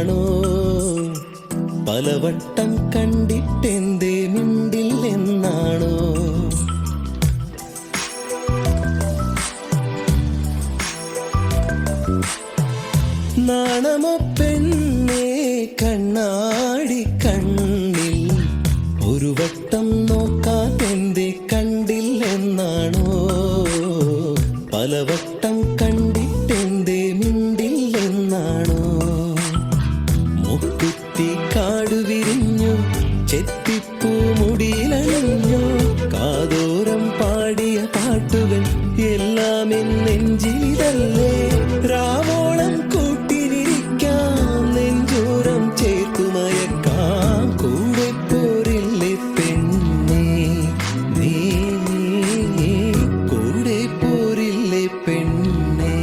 എന്നാണോ പലവട്ടം കണ്ടിട്ടെന്തേ മിണ്ടില്ലെന്നാണോ നാണമോ പെണ്ണേ കണ്ണാടി കണ്ണിൽ ഒരു വട്ടം നോക്കാതെന്തേ കണ്ടില്ലെന്നാണോ പലവട്ടം കണ്ടിട്ടെന്തേ മിണ്ടില്ലെന്നാണോ മുക്കുത്തി കാടു വിരിഞ്ഞു ചെത്തിപ്പൂ മുടിയിലണിഞ്ഞു കാതോരം പാടിയ പാട്ടുകൾ എല്ലാം എൻ നെഞ്ചിലിതല്ലേ രാവോളം കൂട്ടിനിരിക്കാം നെഞ്ചോരം ചേർത്തുമയക്കാം കൂടെ പോരില്ലേ പെണ്ണേ നീ കൂടെ പോരില്ലേ പെണ്ണേ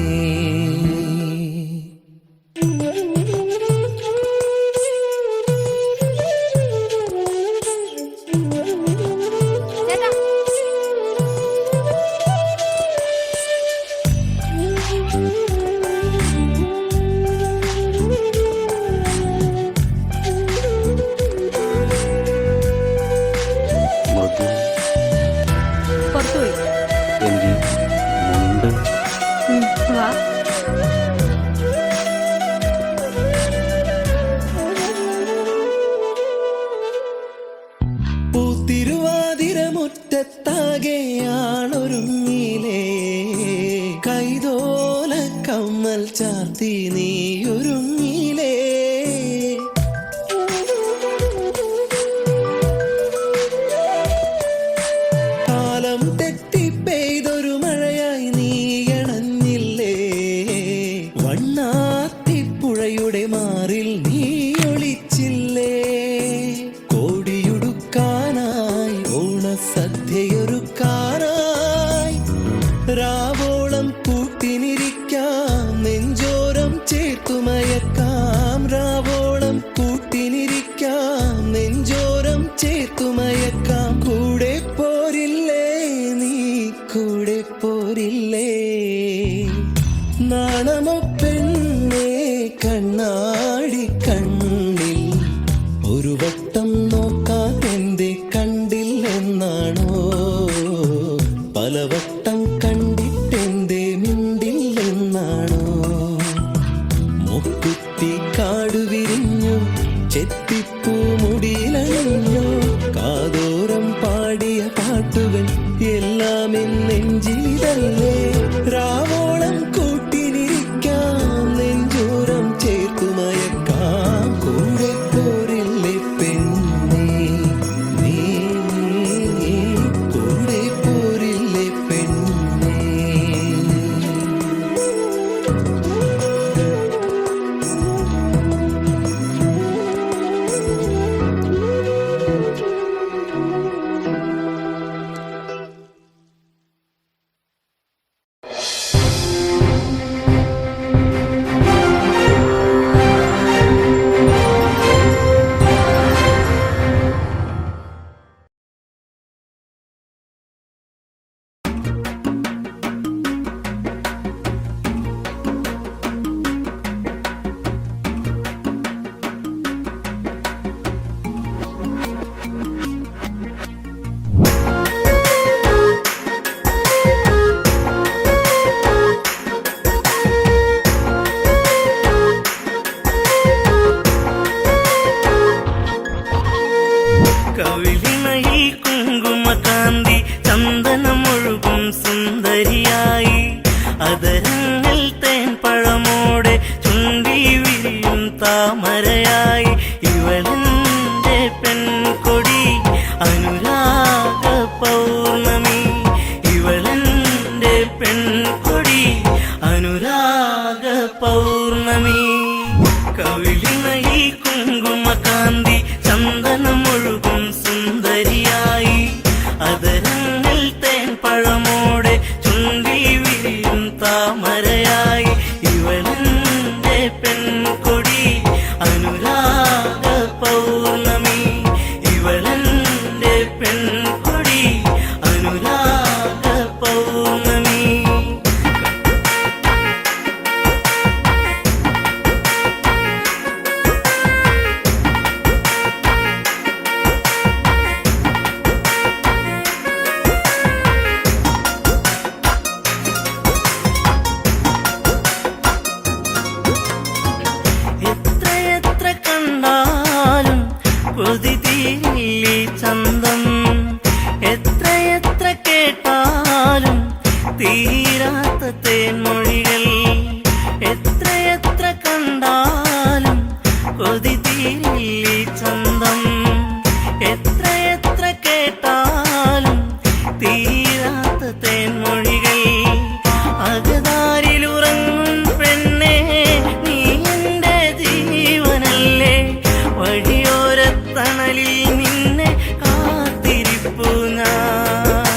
പൂത്തിരുവാതിരമുറ്റത്താകെയാണൊരുങ്ങിലേ കൈതോല കമ്മൽ ചാർത്തി നീയൊരുങ്ങിലേ കാലം തെറ്റി പെയ്തൊരു മഴയായി നീയണഞ്ഞില്ലേ വണ്ണാത്തിപ്പുഴയുടെ മാറിൽ നീ ഒളിച്ചില്ലേ കോടിയുടുക്കാനായി ഓണസദ്യയൊരുക്കാനായി രാവോളം കൂട്ടിനിരിക്കാം നെഞ്ചോരം ചേർത്തുമയക്കാം രാവോളം കൂട്ടിനിരിക്കാം നെഞ്ചോരം ചേർത്തുമയക്കാം കൂടെ പോരില്ലേ നീ കൂടെ പോരില്ലേ നാണമോ പെണ്ണേ കണ്ണാടി കണ്ണിൽ ഒരു വട്ടം നോക്കാതെന്തേ കണ്ടില്ലെന്നാണോ പലവട്ടം കണ്ടിട്ടെന്തേ മിണ്ടില്ലെന്നാണോ മുക്കുത്തി കാടു വിരിഞ്ഞു ചെത്തിപ്പൂ മുടിയിലണിഞ്ഞു കാതോരം പാടിയ പാട്ടുകൾ എല്ലാം എൻ നെഞ്ചിലിതല്ലേ രാവോളം കൂട്ടിനിരിക്കാം നെഞ്ചോരം ചേർത്തുമയക്കാം കൂടെ പോരില്ലേ പെണ്ണേ നീ കൂടെ പോരില്ലേ പെണ്ണേ കവിളിണയിൽ കുങ്കുമകാന്തി ചന്ദനമൊഴുകും സുന്ദരിയായി അതരങ്ങൾ തേൻപഴമോടെ ചുണ്ടി വിരിയും താമരയായി ഇവളെന്റെ പെൺകൊടി അനുരാഗ പൗർണമി ഇവളെന്റെ പെൺകൊടി അനുരാഗ പൗർണമി കവിളിണയിൽ കുങ്കുമകാന്തി ചന്ദനമൊഴുകും സുന്ദരിയായി അതരങ്ങൾ തേൻപഴമോടെ ചുണ്ടി വിരിയും താമരയായി ഇവളെന്റെ പെൺകൊടി അനുരാഗ പൗർണമി ഇവളെന്റെ പെൺകൊടി അനുരാഗ പൗർണമി കൊതി തീരില്ലി ചന്തം എത്ര എത്ര കേട്ടാലും തീരാത്ത തേൻമൊഴികൾ അകതാരിലുറങ്ങും പെണ്ണേ നീ എന്റെ ജീവനല്ലേ വഴിയോരത്തണലിൽ നിന്നെ കാത്തിരിപ്പു ഞാൻ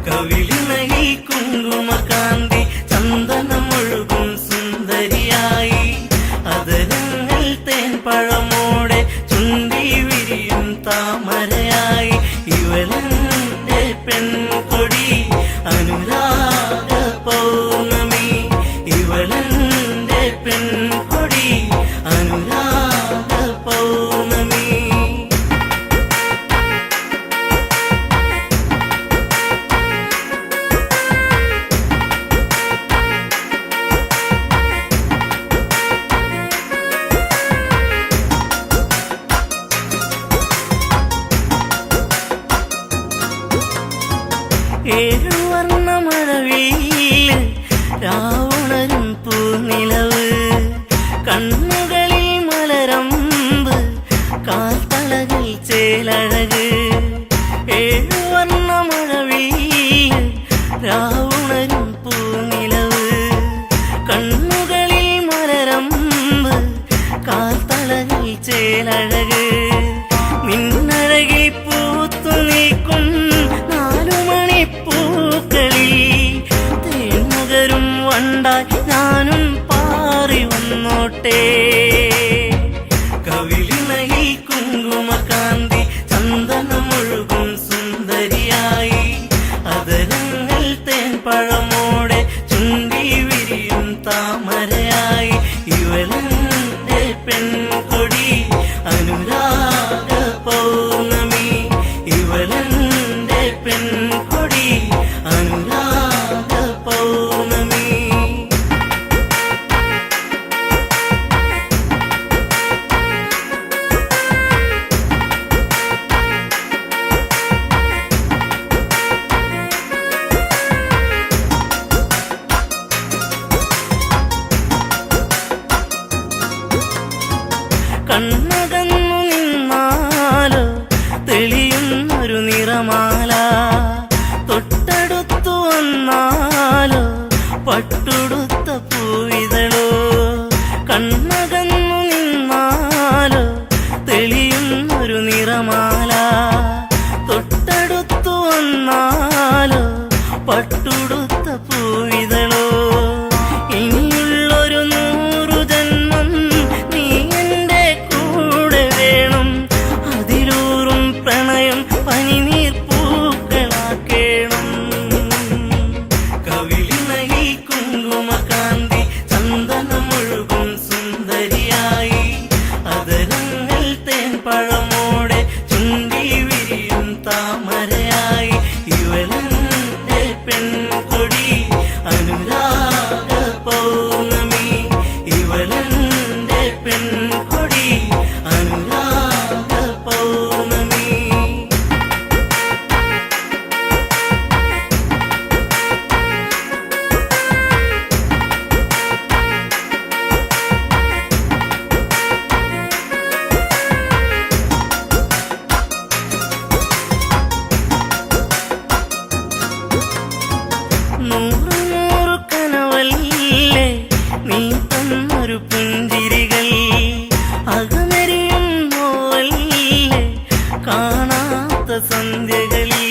കവിളിണയിൽ കുങ്കുമകാന്തി ചന്ദനമൊഴുകും സുന്ദരിയായി അതരങ്ങൾ തേൻ പഴമോടെ ചുണ്ടി വിരിയും താമരയായി ഇവളെന്റെ പെൺകൊടി അനുരാഗ പൗർണമി ഇവളെന്റെ പെൺകൊടി അനുരാഗ പൗർണമി ഏഴുവർണ്ണമഴവിൽ രാവുണരും പൂനിലവ് കണ്ണുകളിൽ മലരമ്പ് കാൽത്തളകൾ ചേലഴക് ഏഴുവർണ്ണമഴവിൽ രാവുണരും പൂനിലവ് കണ്ണുകളിൽ മലരമ്പ് കാൽത്തളകൾ ചേലഴക് നിന്നഴകിൽ പൂത്തു നീക്കും പൂക്കളിൽ തേൻമുകരും വണ്ടായി ഞാനും പാറി വന്നോട്ടെ കവിളിണയിൽ കുങ്കുമകാന്തി ചന്ദനമൊഴുകും സുന്ദരിയായി അതരങ്ങൾ തേൻ പഴമോടെ ചുണ്ടി വിരിയും താമരയായി ഇവളെന്റെ പെൺകൊടി അനുരാഗ പൗർണമി ഇവളെന്റെ പെൺകൊടി അനുരാഗ പൗർണമി കണ്ണകന്നു നിന്നാലോ തെളിയുന്നൊരു നിറമാല തൊട്ടടുത്തു വന്നാലോ പട്ടുടുത്ത പൂവിതളോ കണ്ണകന്നു നിന്നാലോ തെളിയുന്നൊരു നിറമാല തൊട്ടടുത്തു വന്നാലോ പട്ടുടുത്ത പൂവിതളോ ഇനിയുള്ളൊരു 100 ജന്മം നീ എന്റെ കൂടെ വേണം അതിലൂറും പ്രണയം പനിനീർ പൂക്കളാക്കേണം കവിളിണയിൽ കുങ്കുമകാന്തി ചന്ദനമൊഴുകും സുന്ദരിയായി അതരങ്ങൾ തേൻ പഴമോടെ ചുണ്ടി വിരിയും താമരയായി ഇവളെന്റെ പെൺകൊടി അനുരാഗ പൗർണമി ഇവളെന്റെ പെൺകൊടി അനുരാഗ പൗർണമി നൂറ് കനവല്ലേ നീ തന്നൊരു പുഞ്ചിരികൾ അകമരിയും നോവല്ലേ കാണാത്ത സന്ധ്യകളിൽ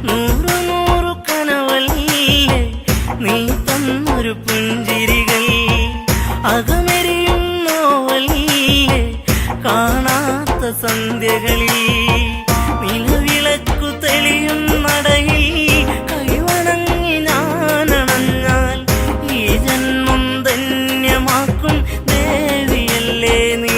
100 കനവല്ലേ നീ തന്നൊരു പുഞ്ചിരികൾ അകമരിയും നോവല്ലേ കാണാത്ത സന്ധ്യകളിൽ നിലവിളക്കു തെളിയും നടയിൽ കൈവണങ്ങി ഞാനണഞ്ഞാൽ ഈ ജന്മം ധന്യമാക്കും ദേവിയല്ലേ നീ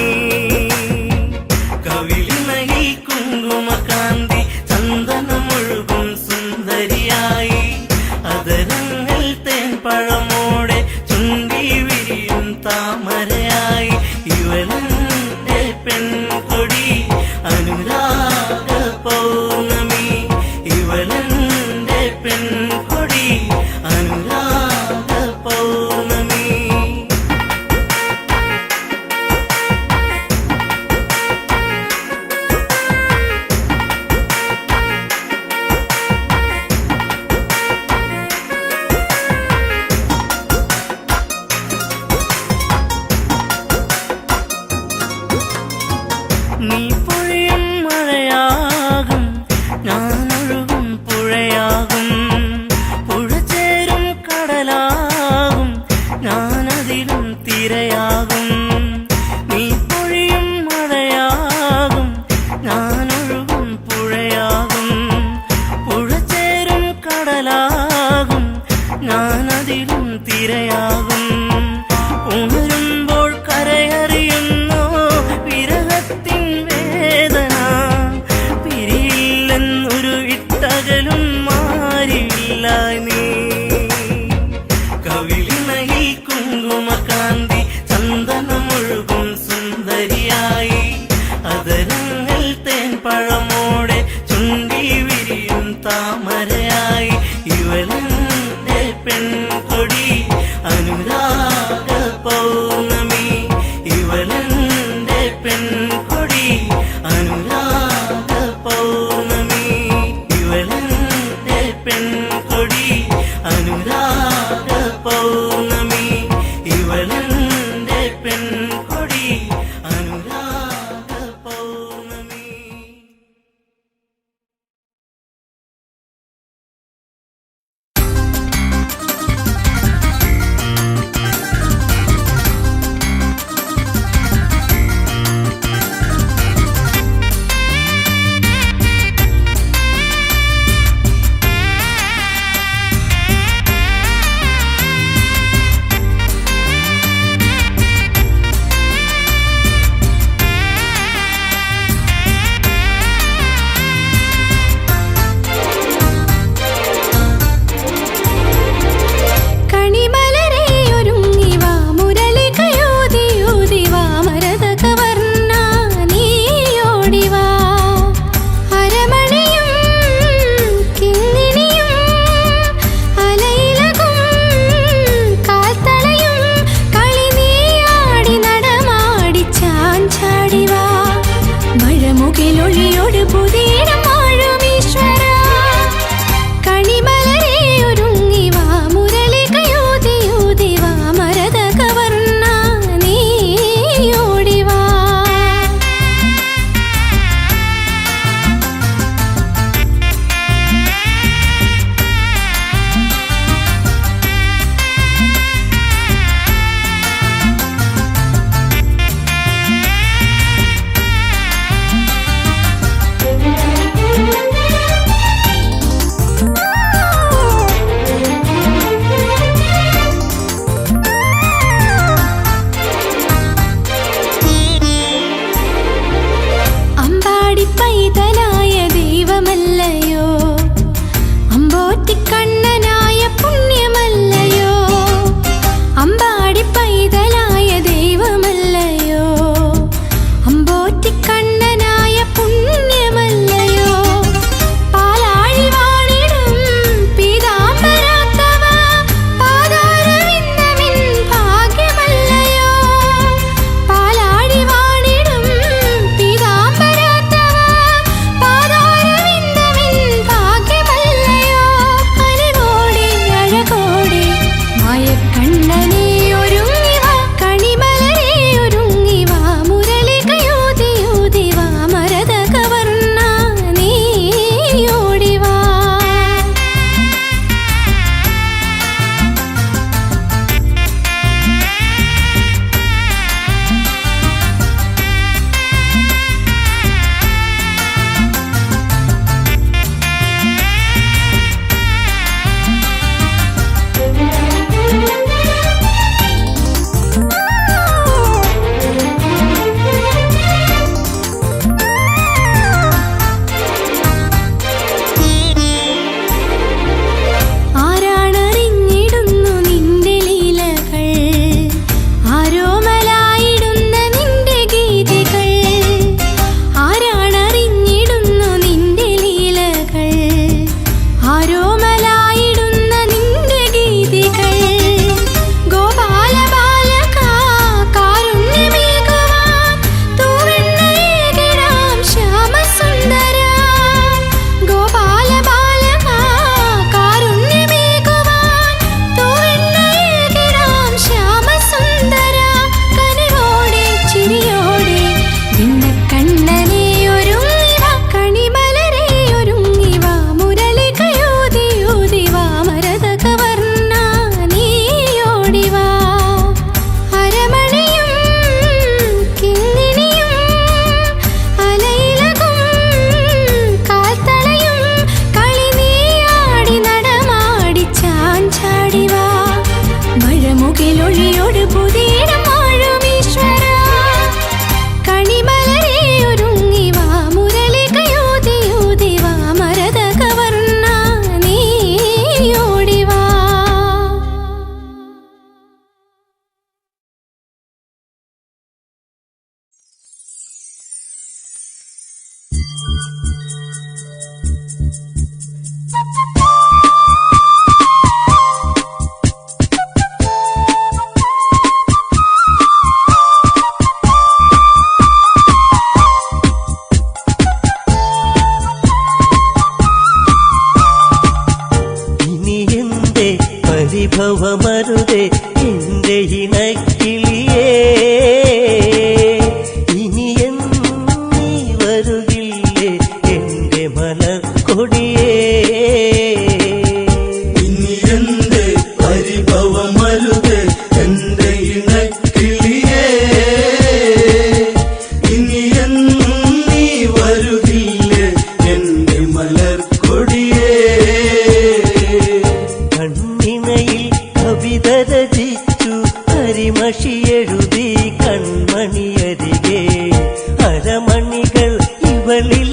കവിളിണയിൽ കുങ്കുമകാന്തി ചന്ദനമൊഴുകും സുന്ദരിയായി അതരങ്ങൾ തേൻ പഴമോടെ ചുണ്ടി വിരിയും താമരയായി ഇവളെന്റെ പെൺകൊടി അനു നീ പൊഴിയും മഴയാകും, ഞാനൊഴുകും പുഴയാകും. പുഴ ചേരും കടലാകും, ഞാനതിലും തിരയാകും. നീ പൊഴിയും മഴയാകും, ഞാനൊഴുകും പുഴയാകും. പുഴ ചേരും കടലാകും, ഞാനതിലും തിരയാകും. ഉണരുമ്പോൾ കരയറിയുന്നു വിരഹത്തിൻ വേദന.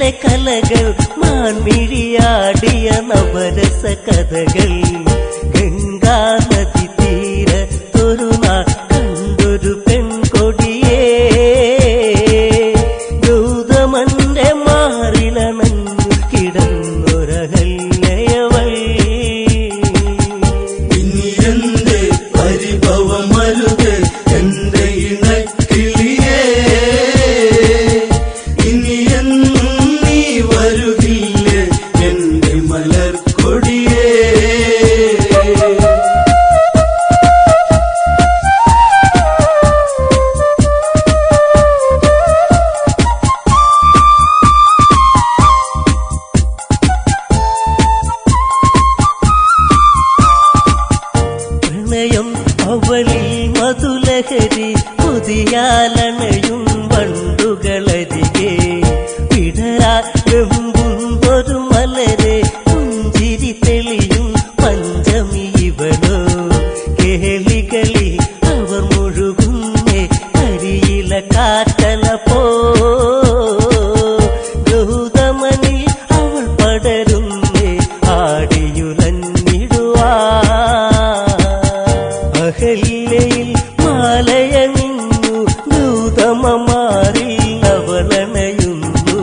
മനസ്സിലെ കലകൾ മാൻമിഴിയാടിയ നവരസ കഥകൾ ഗംഗാ നദി തീരത്തൊരു നാൾ കണ്ടൊരു പെൺകൊടിയേ ഗൗതമന്റെ മാറിലണഞ്ഞു കിടന്നൊരഹല്യവൾ ഇനി എന്റെ പരിഭവമരുത് എന്റെ ഇണക്കിളിയേ ഇനി എന്നും നീ വരുകില്ലേ എന്റെ മലർക്കൊടിയേ പ്രണയം അവളിൽ മധുലഹരി പുതിയാലണയും വണ്ടുകളരികെ വിടരാ വെമ്പുന്നൊരു മലരെ പുഞ്ചിരി തെളിയും പഞ്ചമി ഇവളോ കേളികളി അവർ മുഴുകുന്നേ കരിയില കാറ്റല പോ ഗൗതമനിൽ അവൾ പടരുന്നേ ആടിയുലഞ്ഞിടുവാ അഹല്യയിൽ മാലയണിഞ്ഞു ഗൗതമമാരിൽ അവളണയുന്നു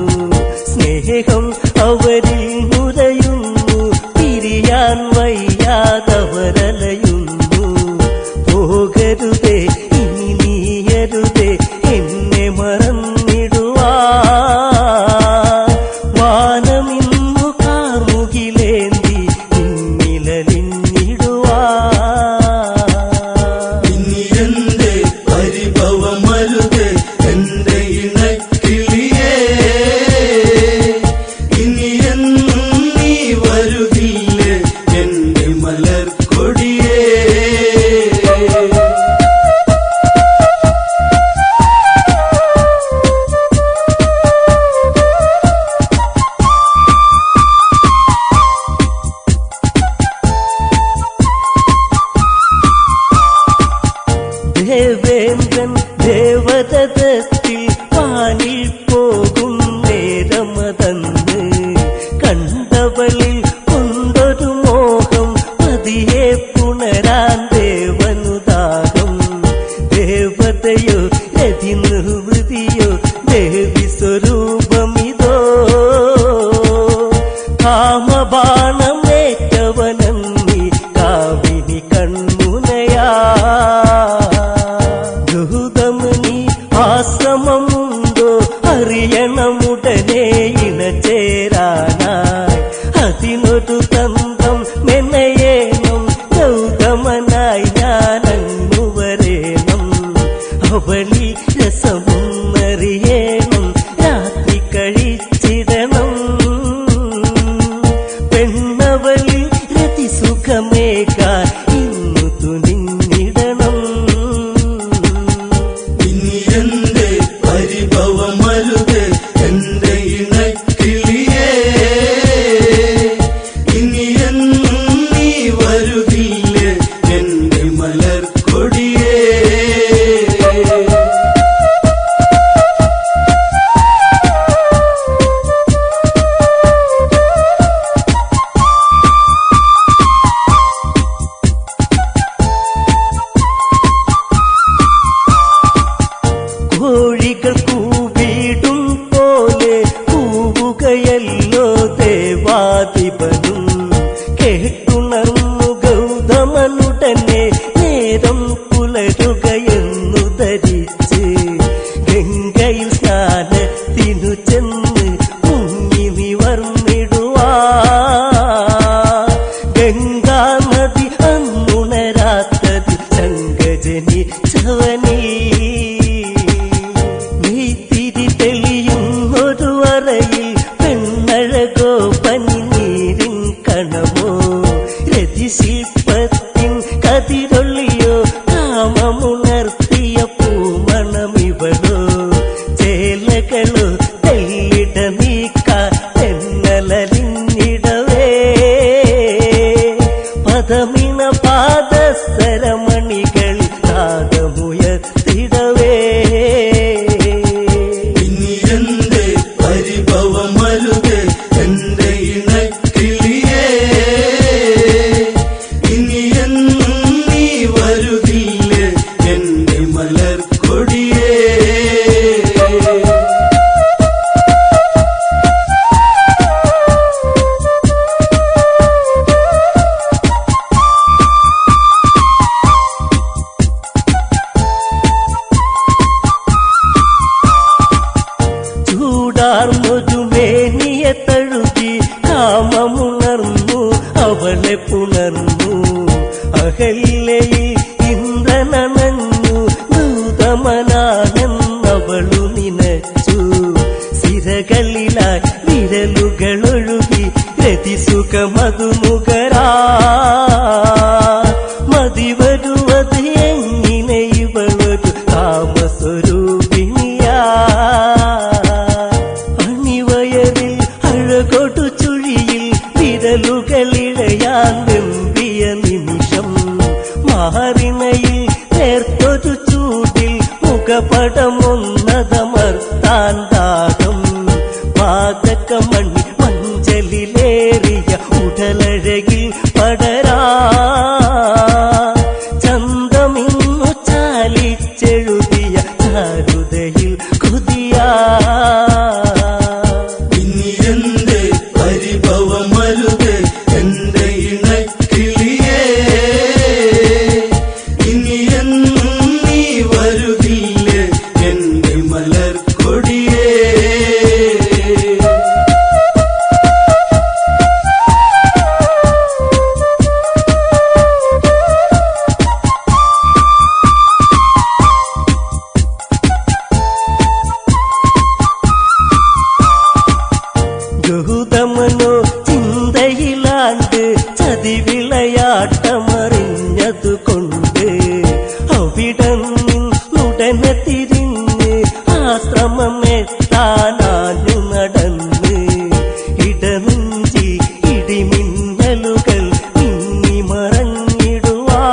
സ്നേഹം അവരിൽ നുരയുന്നു പിരിയാൻ വയ്യാതവരലയുന്നു പോകരുതേ ഇനി നീയരുതേ എന്നെ മറന്നിടുവാ വാനമിന്നു കാർമുകിലേന്തി നിന്നിലലിഞ്ഞിടുവാ ഇനി എന്റെ പരിഭവമരുത് എന്റെ ഇണക്കിളിയേ ഇനി എന്നും നീ വരുകില്ലേ എന്റെ മലർക്കൊടിയേ ദേവേന്ദ്രൻ ദേവതത്തിൽ വാനിൽ പോകും നേരമതന്ന് കണ്ടവളിൽ കൊണ്ടൊരു മോഹം പതിയെ പുണരാൻ ദേവനുദാഹം ദേവതയോ രതി നിർവൃതിയോ ദേവി സ്വരൂപമിതോ കാമബാണമേറ്റവനന്നി കാവിനി കൺമുനയാ ഗൗതമനി ആശ്രമമുണ്ടോ അറിയണമുടനെ ഇണചേരാനായി അതിനൊരു തന്ത്രം മെനയേണം ഗൗതമനായി ഞാനങ്ങു വരേണം അവളി രസമൊന്നറിയേണം രാത്രി കഴിച്ചിടണം പെണ്ണവളി രതി സുഖമേകാൻ ഇന്നു തുനിഞ്ഞിടണം ഇനി എന്റെ പരിഭവമരുത് എന്റെ ഇണക്കിളിയേ ഇനി എന്നും നീ വരുകില്ലേ എന്റെ മലർക്കൊടിയേ കോഴികൾ കൂവിടും പോലെ കൂവുകയല്ലോ ദേവാധിപനും കേട്ടുണർന്നു ഗൗതമനുടനെ നേരം പുലരുകയെന്നു ധരിച്ച് ഗംഗയിൽ സ്നാനത്തിനു ചെന്ന് മുങ്ങി നിവർന്നിടുവാ ഗംഗാ നദി അന്നുണരാത്തത് ശങ്കജനിച്ചവനീ നെയ്ത്തിരി തെളിയുന്നൊരു അറയിൽ പെണ്ണഴകോ പനിനീരിൻ കണമോ രതിശില്പത്തിൻ കതിരൊള്ളിയോ കാമമുണർത്തിയ പൂമണമിവളോ ചേലകളോ തെല്ലിട നീക്കാ തെന്നലിഞ്ഞിടവേ പദമിണ പാദസരമണികൾ നാദമുയർത്തിടവേ ഇനി എന്റെ പരിഭവം തീർക്കാൻ ദാഹം പാതകമണി മഞ്ചലിലേറിയ ഉടലഴകിൽ പടരാ ചന്തമിന്നു ചാലിച്ചെഴുതിയ ചാരുതയിൽ കുതിയാ ഇനി എന്ത് പരിഭവമരുത് എന്റെ ഇണക്കിളിയേ ഇനി എന്നും നീ വരുകില്ലേ എന്റെ മലർക്കൊടിയേ ഗൗതമനോ ചിന്തയിലാണ്ട് ചതിവിളയാട്ടമറിഞ്ഞതുകൊണ്ട് അവിടന്നുടനെ തിരിഞ്ഞ് ആശ്രമമെത്താനാഞ്ഞു നടന്ന് ഇടനെഞ്ചി ഇടിമിന്നലുകൾ മിന്നിമറഞ്ഞിടുവാ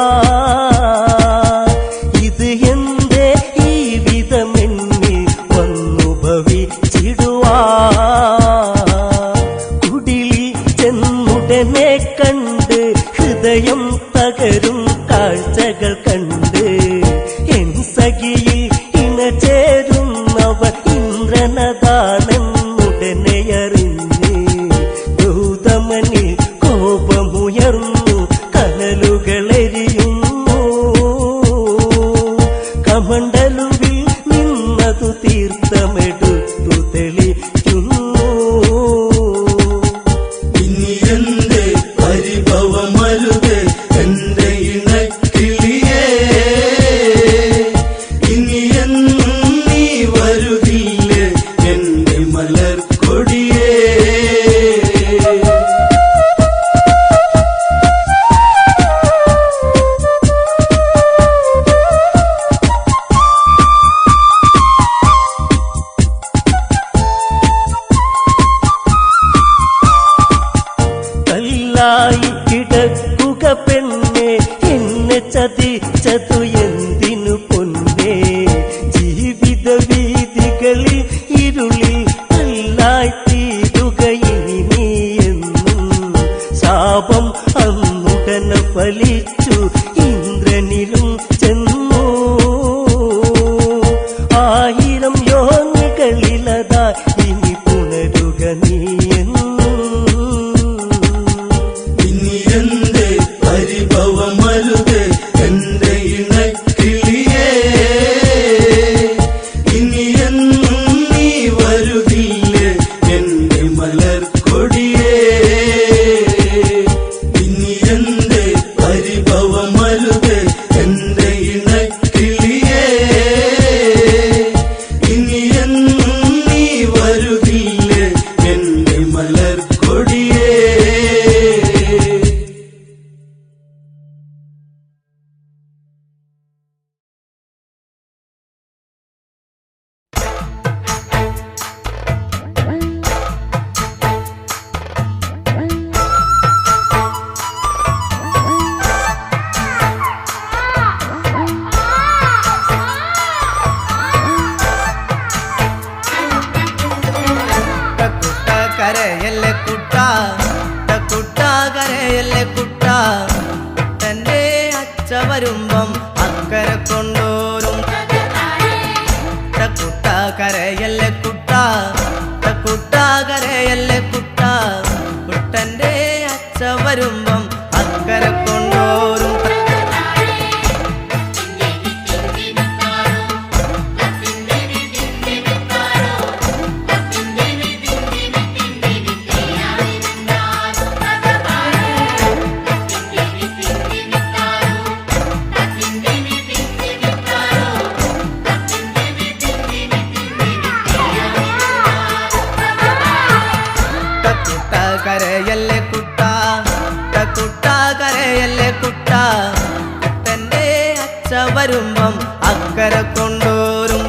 ഇത് എന്തേ ഈ വിധമെന്നിൽ വന്നു ഭവിച്ചിടുവാ ചെന്നുടനെ കണ്ട് ഹൃദയം തകരും കാഴ്ചകൾ കണ്ട് എൻ സഖിയിൽ ഇണചേരുന്നവർ ഇന്ദ്രനതാണെന്നുടനെ അറിഞ്ഞ് ഗൗതമനിൽ കോപമുയർന്നു കനലുകളെരിയുന്നു കമണ്ടലുവിൽ നിന്നതു തീർത്ഥമെടുത്തു തെളിക്കുന്നു ഇനി എന്ത് പരിഭവമരുത് എന്റെ ഇണക്കിളിയേ ഇനി എന്നും നീ വരുകില്ലേ എന്റെ മലർക്കൊടിയേ കല്ലായി കിടക്കുക പെണ്ണെ എന്നെ ചതിച്ചതു എന്തിനു പൊന്നെ ജീവിത വീതികളിൽ ഇരുളിൽ കല്ലായി തീരുക ഇനി നീ എന്നും ശാപം അന്നുടനെ ഫലിച്ചു ഇന്ദ്രനിലും ചെന്നു 1000 യോനികളിലതാ ഇനി പുണരുക നീ ഇനി എന്ത് പരിഭവമരുത് എന്റെ ഇണക്കിളിയേ ഇനി എന്നും നീ വരുകില്ലേ എന്റെ മലർക്കൊടിയേ ഇനി എന്ത് പരിഭവമരുത് എന്റെ ഇണക്കിളിയേ ഇനി എന്നും നീ വരുകില്ലേ എന്റെ മലർക്കൊടിയേ കരയല്ലേ കുട്ട കരയല്ലേ കുട്ട തന്റെ അച്ഛ വരുമ്പം അക്കരെ കൊണ്ടോരും കുട്ട കരയല്ലേ കുട്ട കരയല്ലേ കുട്ട കുട്ടന്റെ അച്ഛ വരുമ്പം അക്കരെ കൊണ്ടോരും കരയല്ലേ കുട്ട കരയല്ലേ കുട്ട കുട്ടന്റെ അച്ഛ വരുമ്പം അക്കരെ കൊണ്ടോരും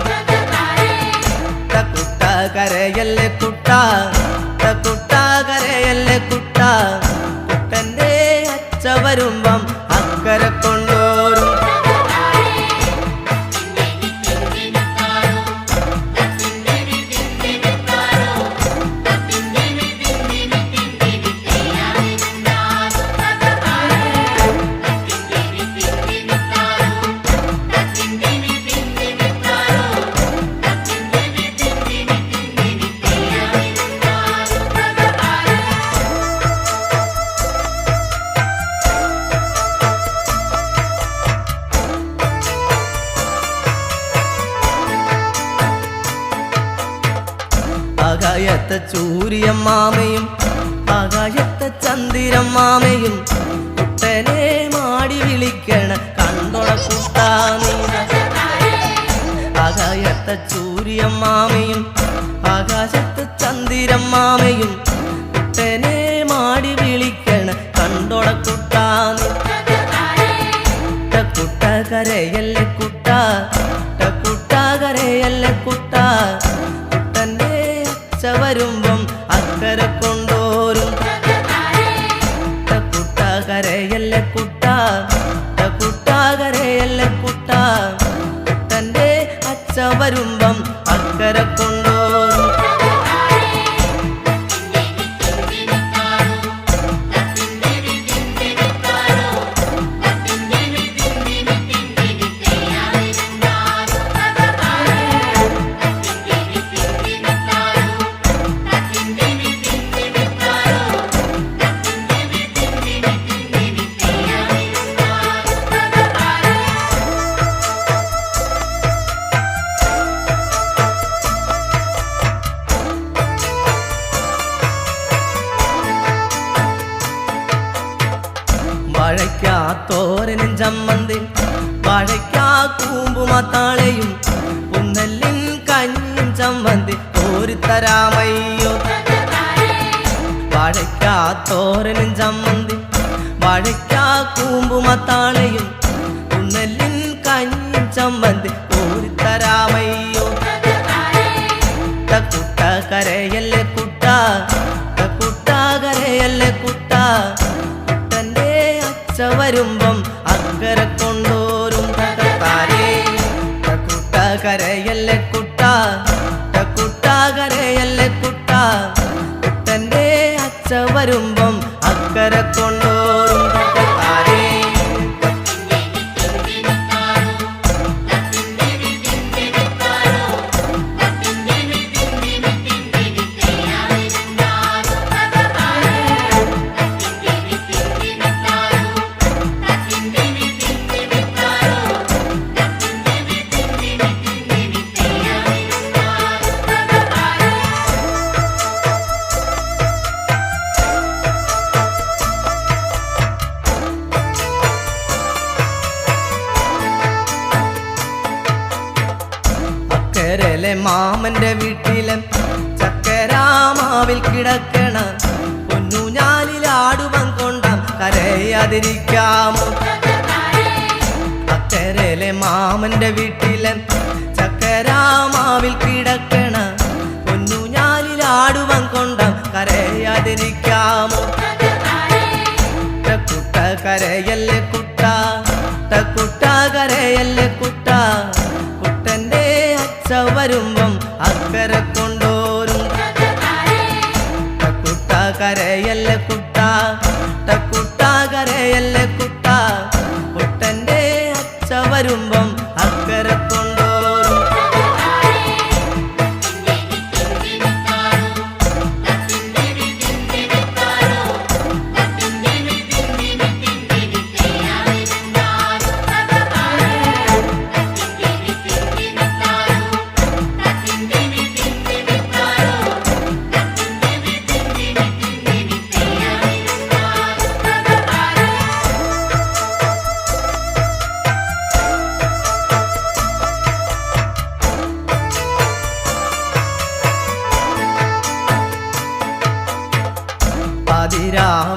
കുട്ട കരയല്ലേ കുട്ട കരയല്ലേ കുട്ട കുട്ടന്റെ അച്ഛ വരുമ്പം അക്കരെ കൊണ്ടോരും ആകായത്തെ ചൂര്യമ്മാമയും ആകാശത്തെ ചന്ദിരമ്മാമയും കുട്ടനെ മാടി വിളിക്കണ കണ്ടോട കുട്ടാ നീ. ആകായത്തെ ചൂര്യമ്മാമയും ആകാശത്തെ ചന്ദിരമ്മാമയും കുട്ടനെ മാടി വിളിക്കണ കണ്ടോട കുട്ടാ നീ. കുട്ട കരയല്ലേ കുട്ട, കുട്ട കരയല്ലേ കുട്ട, കുട്ടൻ്റെ അച്ഛ വരുമ്പം അക്കരെ കൊണ്ടോരും. കുട്ട കരയല്ലേ കുട്ട, കുട്ട കരയല്ലേ കുട്ട, കുട്ടൻ്റെ അച്ഛ വരുമ്പം അക്കരെ കൊണ്ടോരും. വാഴയ്ക്കാ തോരനും ചമ്മന്തി വാഴയ്ക്കാ കൂമ്പുമാത്താളയും പുന്നല്ലിൻ കഞ്ഞിയും ചമ്മന്തി കോരിത്തരാമയ്യോ. വാഴയ്ക്കാ തോരനും ചമ്മന്തി വാഴയ്ക്കാ കൂമ്പുമാത്താളയും പുന്നല്ലിൻ കഞ്ഞിയും ചമ്മന്തി കോരിത്തരാമയ്യോ. കുട്ട കരയല്ലേ കുട്ട, കുട്ട കരയല്ലേ കുട്ട, കുട്ടൻ്റെ അച്ഛ വരുമ്പം അക്കരെ കൊണ്ടോരും. കുട്ട കരയല്ലേ കുട്ട, കുട്ട കരയല്ലേ കുട്ട, കുട്ടൻ്റെ അച്ഛ വരുമ്പം അക്കരെ കൊണ്ടോരും. ചക്കരയിലെ മാമന്റെ വീട്ടിലെ ചക്കരാമാവിൽ കിടക്കണ പൊന്നൂഞ്ഞാലിലാടുവാൻ കൊണ്ടാം കരയാതിരിക്കാമോ. ചക്കരയിലെ മാമന്റെ വീട്ടിലെ ചക്കരാമാവിൽ കിടക്കണ പൊന്നൂഞ്ഞാലിലാടുവാൻ കൊണ്ടാം കരയാതിരിക്കാമോ. കുട്ട കരയല്ലേ കുട്ട, കുട്ട കരയല്ലേ കുട്ട, കുട്ടൻ്റെ അച്ഛ വരുമ്പം അക്കരെ കൊണ്ടോരും. കുട്ട കരയല്ലേ കുട്ട, കുട്ട കരയല്ലേ കുട്ട, കുട്ടൻ്റെ അച്ഛ വരുമ്പം അക്കരെ കൊണ്ടോരും.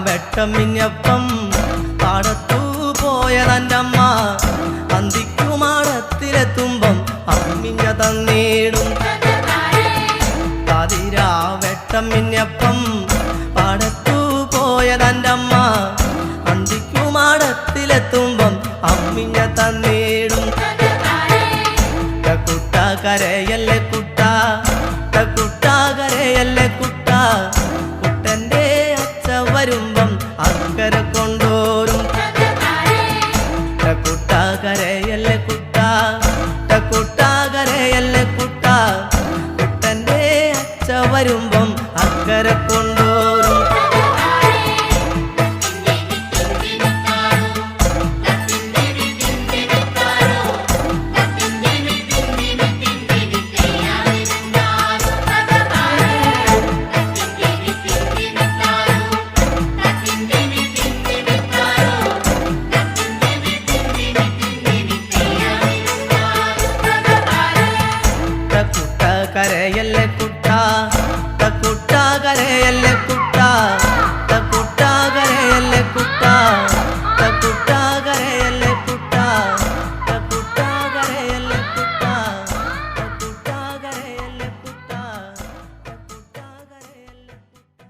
വെട്ടം മിന്നപ്പം പാടത്തു പോയതൻ്റമ്മ അന്തിക്കുമാടത്തിലെത്തുമ്പം അമ്മിഞ്ഞ തന്നീടും. വെട്ടം മിന്നപ്പം പാടത്തു പോയതൻ്റമ്മ അന്തിക്കുമാടത്തിലെത്തുമ്പം അമ്മിഞ്ഞ തന്നീടും. കുട്ട കരയല്ലേ കുട്ട, കുട്ട കരയല്ലേ കുട്ട, കുട്ടൻ്റെ അച്ഛ വരുമ്പം അക്കരെ കൊണ്ടോരും. കുട്ട കരയല്ലേ കുട്ട, കുട്ട കരയല്ലേ കുട്ട, കുട്ടൻ്റെ അച്ഛ വരുമ്പം അക്കരെ കൊണ്ടോരും. കരയല്ലേ കുട്ട കുട്ട കരയല്ലേ കുട്ട കുട്ട കരയല്ലേ കുട്ട കുട്ട കരയല്ലേ കുട്ട കുട്ട കരയല്ലേ കുട്ട കുട്ട കരയല്ലേ കുട്ട കുട്ട കരയല്ലേ കുട്ട.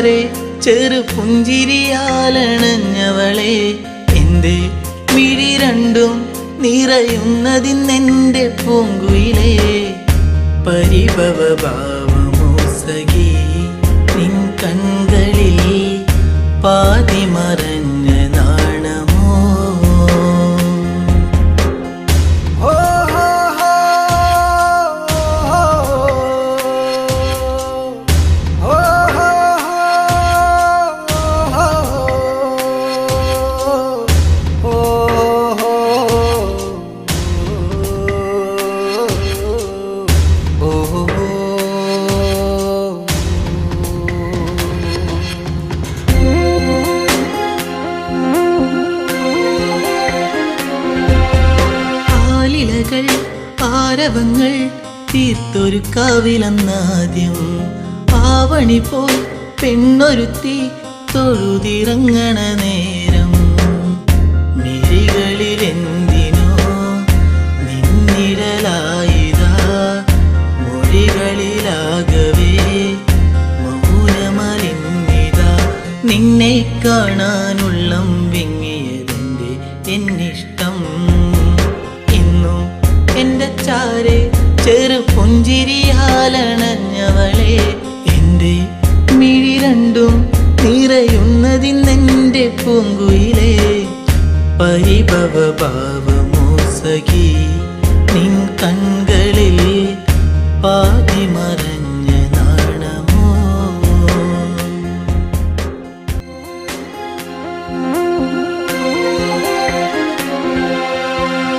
ചാരെ ചെറു പുഞ്ചിരിയാലണഞ്ഞവളെ എൻ്റെ മിഴി രണ്ടും നിറയുന്നതിന്നെൻ്റെ പൂങ്കുയിലേ പരിഭവ ഭാവമോ സഖി നിൻ കൺകളിൽ പാതി മറഞ്ഞ നാണമോ ആരവങ്ങൾ തീർത്തൊരു കാവിലെന്നാദ്യം ആവണി പോൽ പെണ്ണൊരുത്തി തൊഴുതിറങ്ങണ നേരം മിഴികളിലെന്തിനോ നിന്നിഴലായിതാ മൊഴികളിലാകവേ മൗനമലിന്നിതാ നിന്നെ കാണാനുള്ളം വിങ്ങിയതിൻ്റെ എന്നിഷ്ടം എൻ്റെ ചാരെ ചെറു പുഞ്ചിരിയാലണഞ്ഞവളെ എൻ്റെ മിഴി രണ്ടും നിറയുന്നതിന്നെൻ്റെ പൂങ്കുയിലേ പരിഭവ ഭാവമോ സഖി നിൻ കൺകളിൽ പാതി മറഞ്ഞ നാണമോ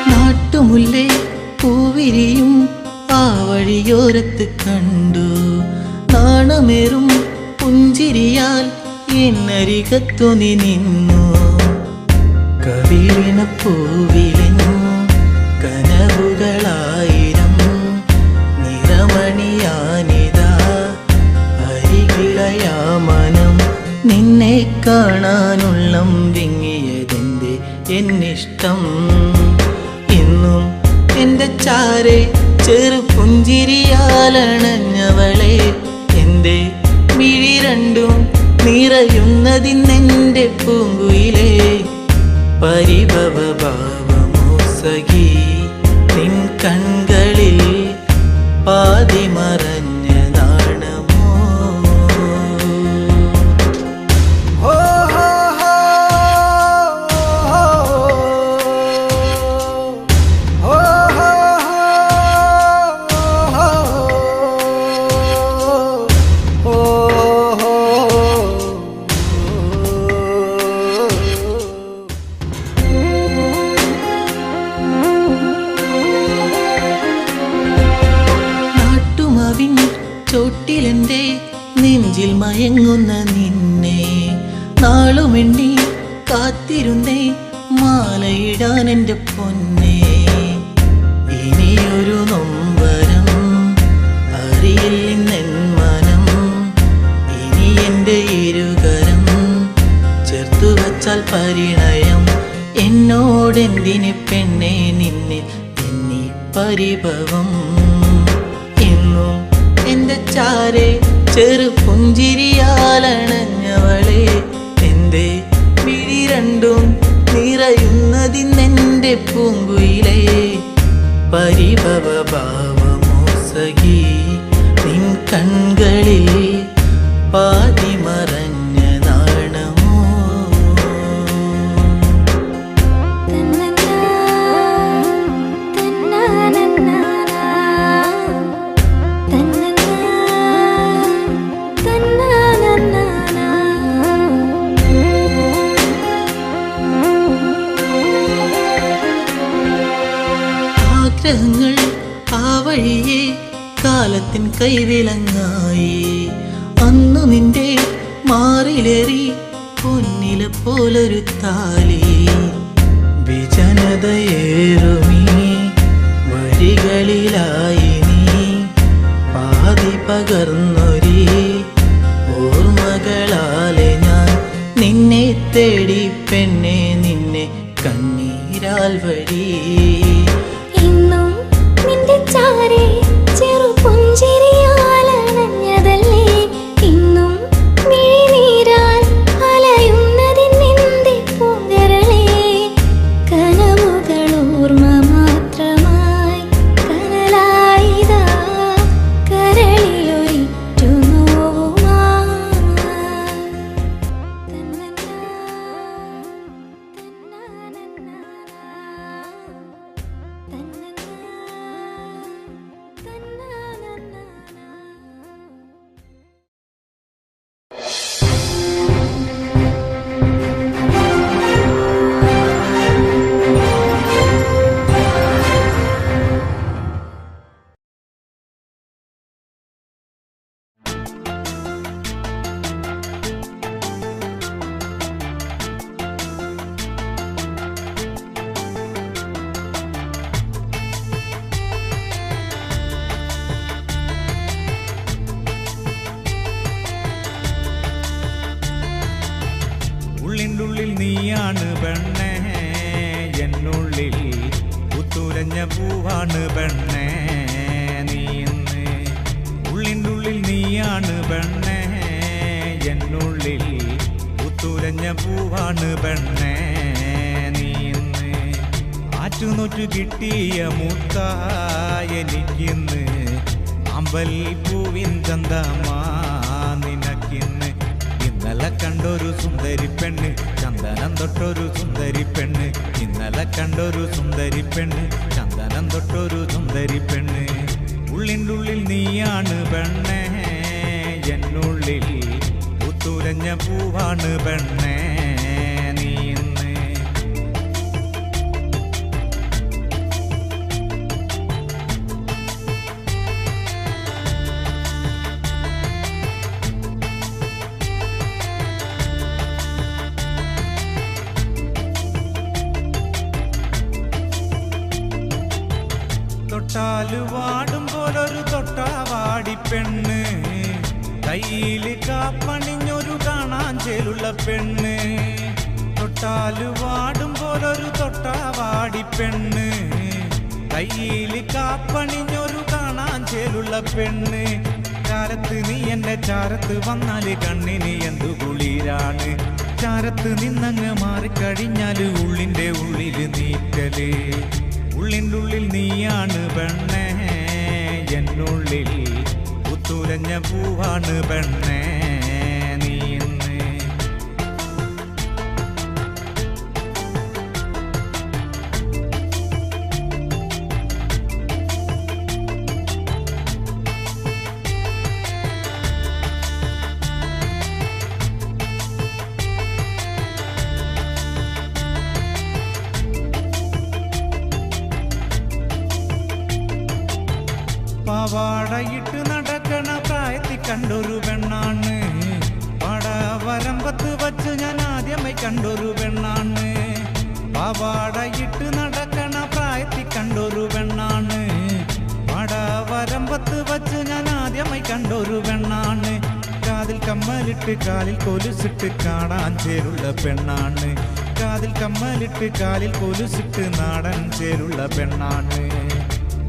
നാട്ടുമുല്ലേ പൂവിരിയും ആ വഴിയോരത്ത് കണ്ടു നാണമേറും പുഞ്ചിരിയാൽ എന്നരികത്തു നീ നിന്നു കവിളിന പൂവിലിനും കനവുകളായിരം നിറമണിയാനിതാ അരികിളയാ മനം നിന്നെ കാണാനുള്ളം വിങ്ങിയതെന്റെ എന്നിഷ്ടം ഇന്നും എൻ്റെ ചാരെ ചെറു പുഞ്ചിരിയാലണഞ്ഞവളെ എൻ്റെ മിഴി രണ്ടും നിറയുന്നതിന്നെൻ്റെ പൂങ്കുയിലേ പരിഭവ ഭാവമോ സഖി നിൻ കൺകളിൽ പാതി മറഞ്ഞ നാണമോ ചോട്ടിലെൻ്റെ നെഞ്ചിൽ മയങ്ങുന്ന നിന്നെ നാളുമെണ്ണി കാത്തിരുന്നേ മാലയിടാൻ എൻ്റെ പൊന്നെ ഇനിയൊരു നൊമ്പരം അറിയില്ലെന്നെൻ മനം ഇനി എൻ്റെ ഇരുകരം ചേർത്തു വച്ചാൽ പരിണയം എന്നോടെന്തിന് പെണ്ണെ നിന്നെ എന്നീ പരിഭവം എന്നും എൻ്റെ ചാരെ ചെറു പുഞ്ചിരിയാലണഞ്ഞവളെ എൻ്റെ മിഴി രണ്ടും നിറയുന്നതിന്നെൻ്റെ പൂങ്കുയിലേ പരിഭവ ഭാവമോ സഖി നിൻ കൺകളിൽ പാതി മറഞ്ഞ നാണമോ ആഗ്രഹങ്ങൾ ആ വഴിയെ കാലത്തിൻ കൈവിലങ്ങായി അന്നു നിന്റെ മാറിലേറി പൊന്നില പോലൊരു താലി വിജനതയേറുമീ വഴികളിലായി നീ പാതി പകർന്നൊരി ഓർമ്മകളാലെ ഞാൻ നിന്നെ തേടി പെണ്ണെ നിന്നെ കണ്ണീരാൽ വഴി ഇന്നും നിന്റെ ചാരെ ചെറു പുഞ്ചിരിയാലണഞ്ഞതല്ലേ ഇന്നും മിഴി പുത്തുലഞ്ഞ പൂവാണ് പെണ്ണേ നീ ഇന്ന് ഉള്ളിൻ്റെ ഉള്ളിൽ നീയാണ് പെണ്ണേ എന്നുള്ളിൽ പുത്തുലഞ്ഞ പൂവാണ് പെണ്ണേ നീ ഇന്ന് ആറ്റുനോറ്റു കിട്ടിയ മുത്തായെനിക്കിന്ന് അമ്പൽ പൂവിൻ ചന്തമാ നിനക്കിന്ന് ഇന്നലെ കണ്ടൊരു സുന്ദരി പെണ്ണ് ചന്ദനം തൊട്ടൊരു സുന്ദരി പെണ്ണ് ഇന്നലെ കണ്ടൊരു സുന്ദരി പെണ്ണ് ചന്ദനം തൊട്ടൊരു സുന്ദരി പെണ്ണ് ഉള്ളിൻ്റെ ഉള്ളിൽ നീയാണ് പെണ്ണേ എന്നുള്ളിൽ പുത്തുലഞ്ഞ പൂവാണ് പെണ്ണേ നീ ഇന്ന് തൊട്ടാല് വാടും പോലൊരു തൊട്ടാവാടി പെണ്ണ് കയ്യില് കാപ്പണിഞ്ഞൊരു കാണാൻ ചേലുള്ള പെണ്ണ് തൊട്ടാല് വാടും പോലൊരു തൊട്ടാവാടി പെണ്ണ് കയ്യില് കാപ്പണിഞ്ഞൊരു കാണാൻ ചേലുള്ള പെണ്ണ് ചാരത്ത് നീ എന്റെ ചാരത്ത് വന്നാല് കണ്ണിന് എന്തു കുളിരാണ് ചാരത്ത് നിന്നങ്ങ് മാറിക്കഴിഞ്ഞാല് ഉള്ളിന്റെ ഉള്ളില് നീക്കല് ഉള്ളിൻ്റെ ഉള്ളിൽ നീയാണ് പെണ്ണേ എന്നുള്ളിൽ പുത്തുലഞ്ഞ പൂവാണ് പെണ്ണേ നീ ഇന്ന് പാവാടയിട്ട് നടക്കണ പ്രായത്തിൽ കണ്ടൊരു പെണ്ണാണ് പടവരമ്പത്ത് വച്ച് ഞാൻ ആദ്യമായി കണ്ടൊരു പെണ്ണാണ് പാവാടയിട്ട് നടക്കണ പ്രായത്തിൽ കണ്ടൊരു പെണ്ണാണ് പടവരമ്പത്ത് വച്ച് ഞാൻ ആദ്യമായി കണ്ടൊരു പെണ്ണാണ് കാതിൽ കമ്മലിട്ട് കാലിൽ കൊലുസിട്ട് കാണാൻ ചേരുള്ള പെണ്ണാണ് കാതിൽ കമ്മലിട്ട് കാലിൽ കൊലുസിട്ട് നാടൻ ചേരുള്ള പെണ്ണാണ്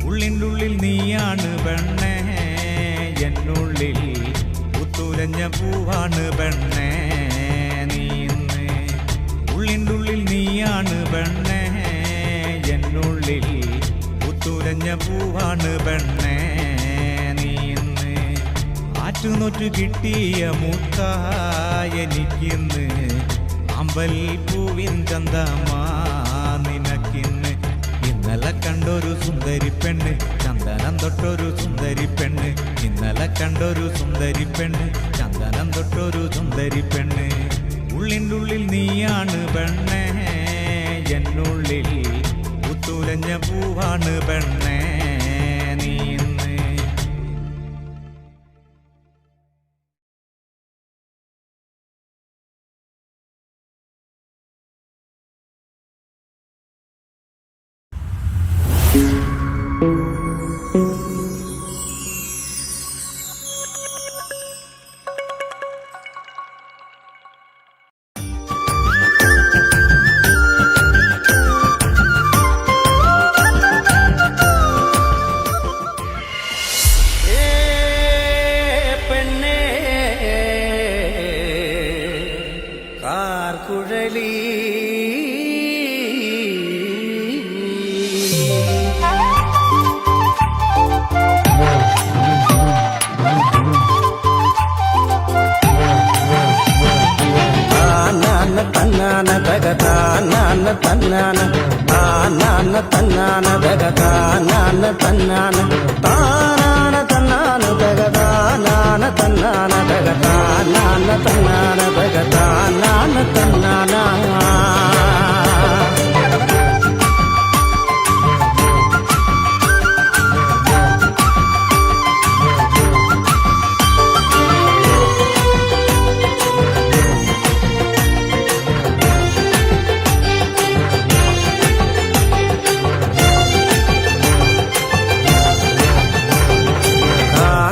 ഉള്ളിൻ്റെ ഉള്ളിൽ നീയാണ് പെണ്ണേ എന്നുള്ളിൽ പുത്തുലഞ്ഞ പൂവാണ് പെണ്ണേ നീ ഇന്ന് ഉള്ളിൻ്റെ ഉള്ളിൽ നീയാണ് പെണ്ണേ എന്നുള്ളിൽ പുത്തുലഞ്ഞ പൂവാണ് പെണ്ണേ നീ ഇന്ന് ആറ്റുനോറ്റു കിട്ടിയ മുത്തായെനിക്കിന്ന് അമ്പൽ പൂവിൻ ചന്തമാ നിനക്കിന്ന് ഇന്നലെ കണ്ടൊരു സുന്ദരി പെണ്ണ് ചന്ദനം തൊട്ടൊരു സുന്ദരി പെണ്ണ് ഇന്നലെ കണ്ടൊരു സുന്ദരി പെണ്ണ് ചന്ദനം തൊട്ടൊരു സുന്ദരി പെണ്ണ് ഉള്ളിൻ്റെ ഉള്ളിൽ നീയാണ് പെണ്ണേ എന്നുള്ളിൽ പുത്തുലഞ്ഞ പൂവാണ് പെണ്ണേ നീ ഇന്ന്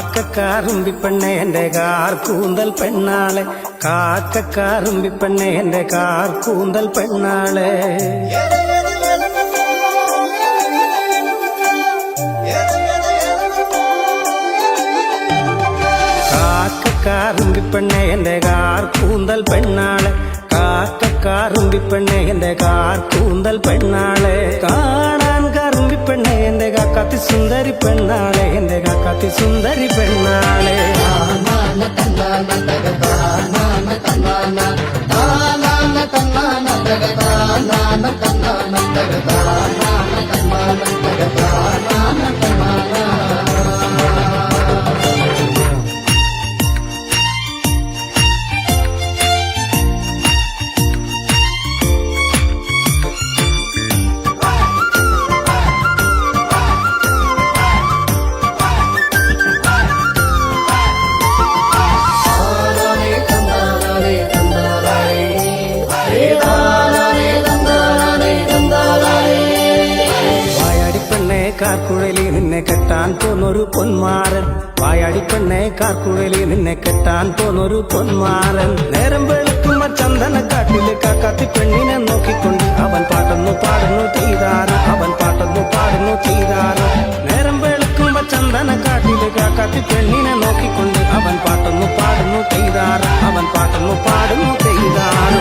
കാക്കക്കാറുമ്പിപ്പെണ്ണെ എൻ്റെ കാർ കൂന്തൽ പെണ്ണാളെ കാക്കക്കാറുമ്പിപ്പെണ്ണെ എൻ്റെ കാർ കൂന്തൽ പെണ്ണാളെ കാക്കക്കാറുമ്പിപ്പെണ്ണെ എന്റെ കാർ കൂന്തൽ പെണ്ണാളെ കാക്കക്കാറുമ്പിപ്പെണ്ണെ എന്റെ കാർ കൂന്തൽ പെണ്ണാളെ കാണാൻ കറുമ്പിപ്പെണ്ണെ എന്റെ കാക്കാത്തി സുന്ദരി പെണ്ണാളെ എന്റെ കാക്കാത്തി സുന്ദരി പെണ്ണാളെ കാർക്കുഴലി നിന്നെ കെട്ടാൻ പോന്നൊരു പൊന്മാരൻ വായാടിപ്പെണ്ണെ കാർക്കുഴലി നിന്നെ കെട്ടാൻ പോന്നൊരു പൊന്മാരൻ നേരം വെളുക്കുമ്പോ ചന്ദനക്കാട്ടില് കാക്കാത്തി പെണ്ണിനെ നോക്കിക്കൊണ്ട് അവൻ പാട്ടൊന്നു പാടുന്നു ചെയ്താറ് അവൻ പാട്ടൊന്നു പാടുന്നു ചെയ്താറ് നേരം വെളുക്കുമ്പോ ചന്ദനക്കാട്ടില് കാക്കാത്തി പെണ്ണിനെ നോക്കിക്കൊണ്ട് അവൻ പാട്ടൊന്നു പാടുന്നു ചെയ്താറ് അവൻ പാട്ടൊന്നു പാടുന്നു ചെയ്താറ്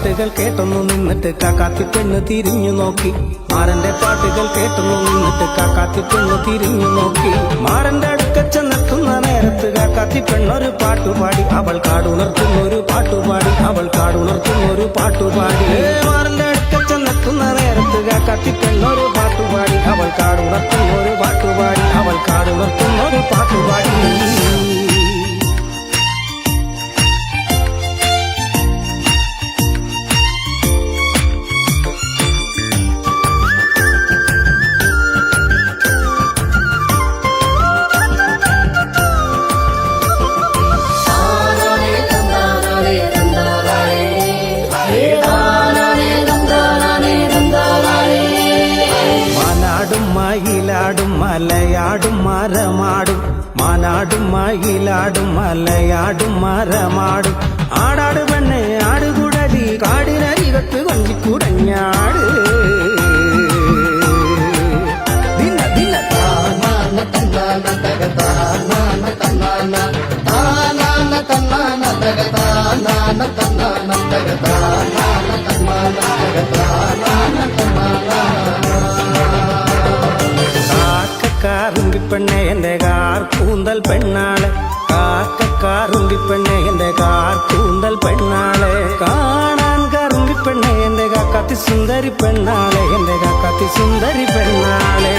പാട്ടുകൾ കേട്ടൊന്നു നിന്നിട്ട് കാക്കാത്തി പെണ്ണ് തിരിഞ്ഞു നോക്കി മാരന്റെ പാട്ടുകൾ കേട്ടൊന്നു നിന്നിട്ട് കാക്കാത്തി പെണ്ണ് തിരിഞ്ഞു നോക്കി മാരന്റെ അടുക്ക ചെന്നെത്തുന്ന നേരത്ത് കാക്കാത്തി പെണ്ണൊരു പാട്ടുപാടി അവൾ കാടുണർത്തുന്നൊരു പാട്ടുപാടി അവൾ കാടുണർത്തുന്നൊരു പാട്ടുപാടി മാരന്റെ അടുക്ക ചെന്നെത്തുന്ന നേരത്ത് കാക്കാത്തി പെണ്ണൊരു പാട്ടുപാടി അവൾ കാടുണർത്തുന്നൊരു പാട്ടുപാടി അവൾ കാടുണർത്തുന്നൊരു പാട്ടുപാടി മയിലാടും മലയാടും മരമാടും മാനാടും മയിലാടും മലയാടും മരമാടും ആടാട് പെണ്ണെ ആടുകുടലി കാടിനരികത്ത് കൊഞ്ചിക്കുടഞ്ഞാട് ദിന ദിന കാക്കക്കാറുമ്പിപ്പെണ്ണെ എന്റെ കാർ കൂന്തൽ പെണ്ണാളെ കാക്കക്കാറുമ്പിപ്പെണ്ണെ എന്റെ കാർ കൂന്തൽ പെണ്ണാളെ കാണാൻ കറുമ്പിപ്പെണ്ണെ എന്റെ കാക്കാത്തി സുന്ദരി പെണ്ണാളെ എന്റെ കാക്കാത്തി സുന്ദരി പെണ്ണാളെ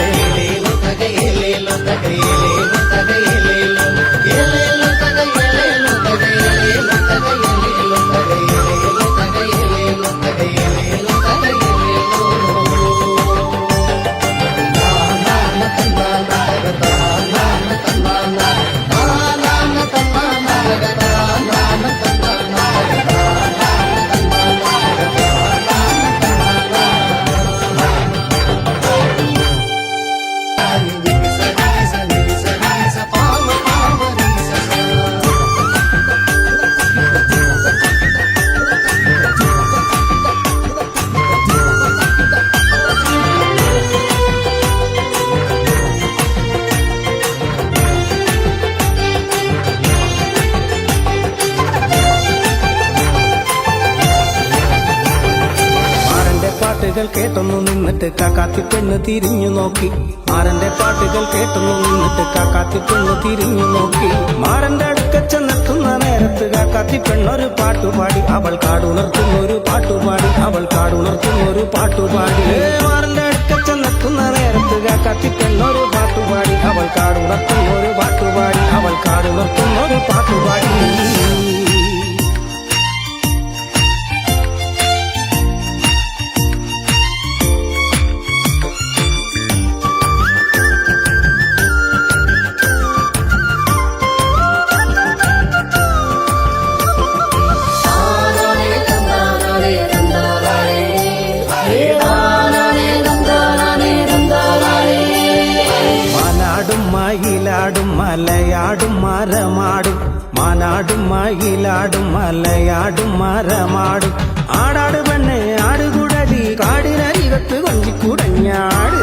പാട്ടുകൾ കേട്ടൊന്നു നിന്നിട്ട് കാക്കാത്തി പെണ്ണ് തിരിഞ്ഞു നോക്കി മാരന്റെ പാട്ടുകൾ കേട്ടൊന്നു നിന്നിട്ട് കാക്കാത്തി പെണ്ണ് തിരിഞ്ഞു നോക്കി മാരന്റെ അടുക്ക ചെന്നെത്തുന്ന നേരത്ത് കാക്കാത്തി പെണ്ണൊരു പാട്ടുപാടി അവൾ കാടുണർത്തുന്നൊരു പാട്ടുപാടി അവൾ കാടുണർത്തുന്നൊരു പാട്ടുപാടി മാരന്റെ അടുക്ക ചെന്നെത്തുന്ന നേരത്ത് കാക്കാത്തി പെണ്ണൊരു പാട്ടുപാടി അവൾ കാടുണർത്തുന്നൊരു പാട്ടുപാടി അവൾ കാടുണർത്തുന്നൊരു പാട്ടുപാടി മയിലാടും മലയാടും മരമാടും മാനാടും മയിലാടും മലയാടും മരമാടും ആടാട് പെണ്ണെ ആടുകുടലി കാടിനരികത്ത് കൊഞ്ചിക്കുടഞ്ഞാട്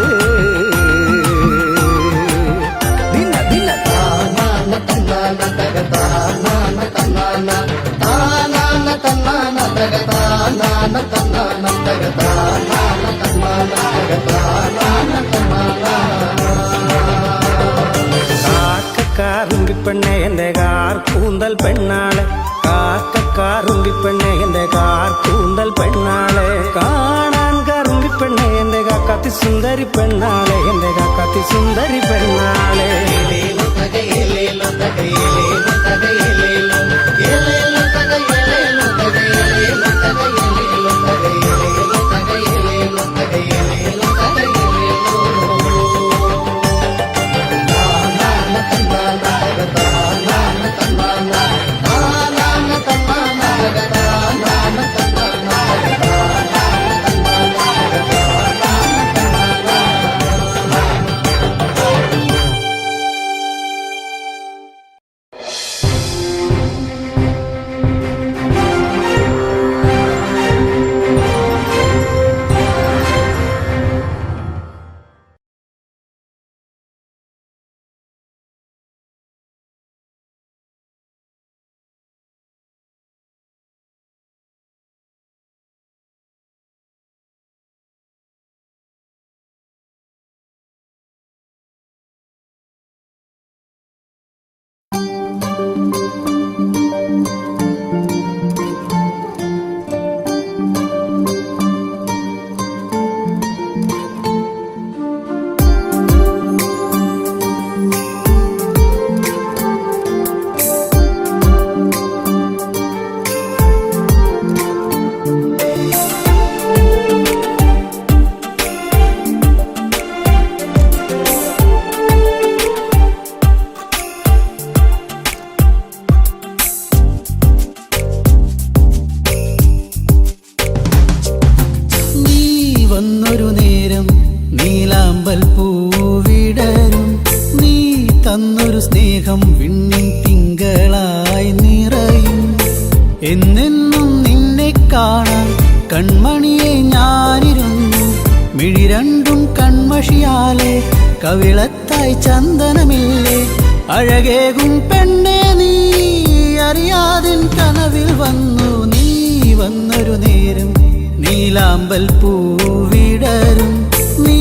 ദിന ദിന കാറുങ്കിപ്പെണ്ണെ എന്റെ കാർ കൂന്തൽ പെണ്ണാളെ കാറുങ്കിപ്പെണ്ണെ എന്റെ കാർ കൂന്തൽ പെണ്ണാളെ കാണാൻ കറുങ്കിപ്പെണ്ണെ എന്റെ കാക്കാത്തി സുന്ദരി പെണ്ണാളെ എന്റെ കാക്കാത്തി സുന്ദരി പെണ്ണാളെ തന്നൊരു സ്നേഹം വിണ്ണിൻ തിങ്കളായി നിറയും. എന്നെന്നും നിന്നെ കാണാൻ കൺമണിയെ ഞാനിരുന്നു. മിഴി രണ്ടും കൺമഷിയാലെ കവിളത്തായി ചന്ദനമില്ലേ. അഴകേകും പെണ്ണെ നീ അറിയാതിൻ കനവിൽ വന്നു. നീ വന്നൊരു നേരം നീലാമ്പൽ പൂവിടരും. നീ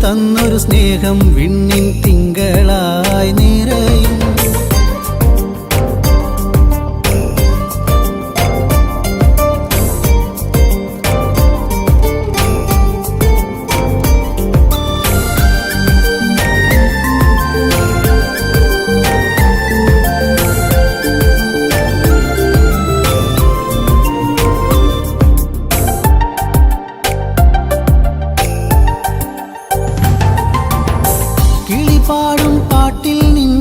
തന്നൊരു സ്നേഹം വിണ്ണിൻ തിങ്കളായി നിറയും. പാടും പാട്ടിൽ നിൻ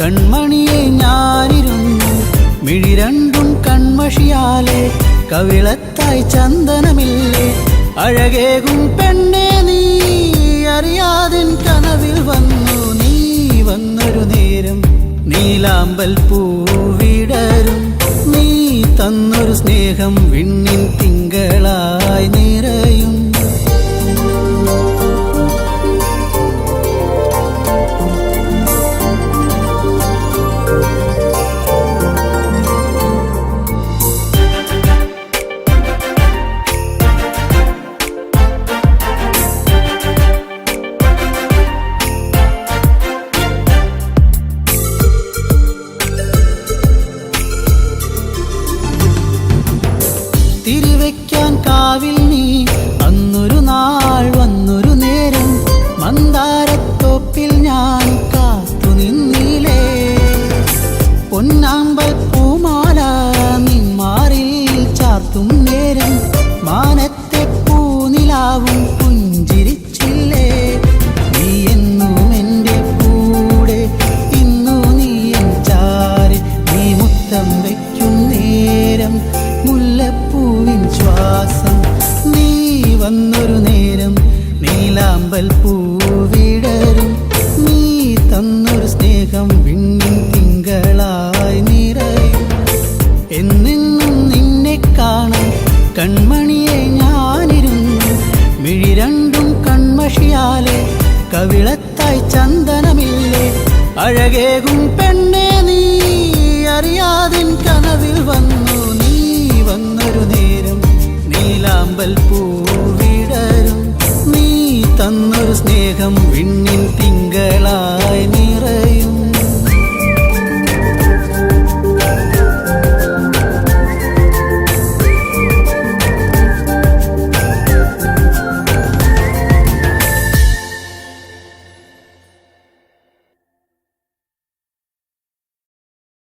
കൺമണിയെ ഞാനിരുന്നു മിഴി രണ്ടും കൺമഷിയാലെ കവിളത്തായി ചന്ദനമില്ലേ അഴകേകും പെണ്ണെ നീ അറിയാതിൻ കനവിൽ വന്നു നീ വന്നൊരു നേരം നീലാമ്പൽ പൂവിടരും നീ തന്നൊരു സ്നേഹം വിണ്ണിൻ തിങ്കളായി നിറയും തിരിവെക്കാൻ കാവിൽ നീ അന്നൊരു നാൾ വന്നൊരു നേരം മന്ദാരത്തോപ്പിൽ ഞാൻ കാത്തു നിന്നിലേ പൊന്നാമ്പൽ പൂമാല നിന്മാറിൽ ചാർത്തും നേരം മാനത്തെ പൂനിലാവും പുഞ്ചിരിച്ചില്ലേ നീ എന്നും എൻ്റെ കൂടെ ഇന്നു നീ എൻ ചാരെ നീ മുത്തം വയ്ക്കും നേരം മുല്ലപ്പൂവിൻ ശ്വാസം നീ വന്നൊരു നേരം നീലാമ്പൽ പൂവിടരും നീ തന്നൊരു സ്നേഹം വിണ്ണിൻ തിങ്കളായി നിറയും എന്നെന്നും നിന്നെ കാണാൻ കൺമണിയെ ഞാനിരുന്നു മിഴി രണ്ടും കൺമഷിയാലെ കവിളത്തായി ചന്ദനമില്ലേ അഴകേകും പെണ്ണെ നീ അറിയാതിൻ കനവിൽ വന്നു നീ വന്നൊരു നേരം നീലാമ്പൽ പൂവിടരും നീ തന്നൊരു സ്നേഹം വിണ്ണിൻ തിങ്കളായി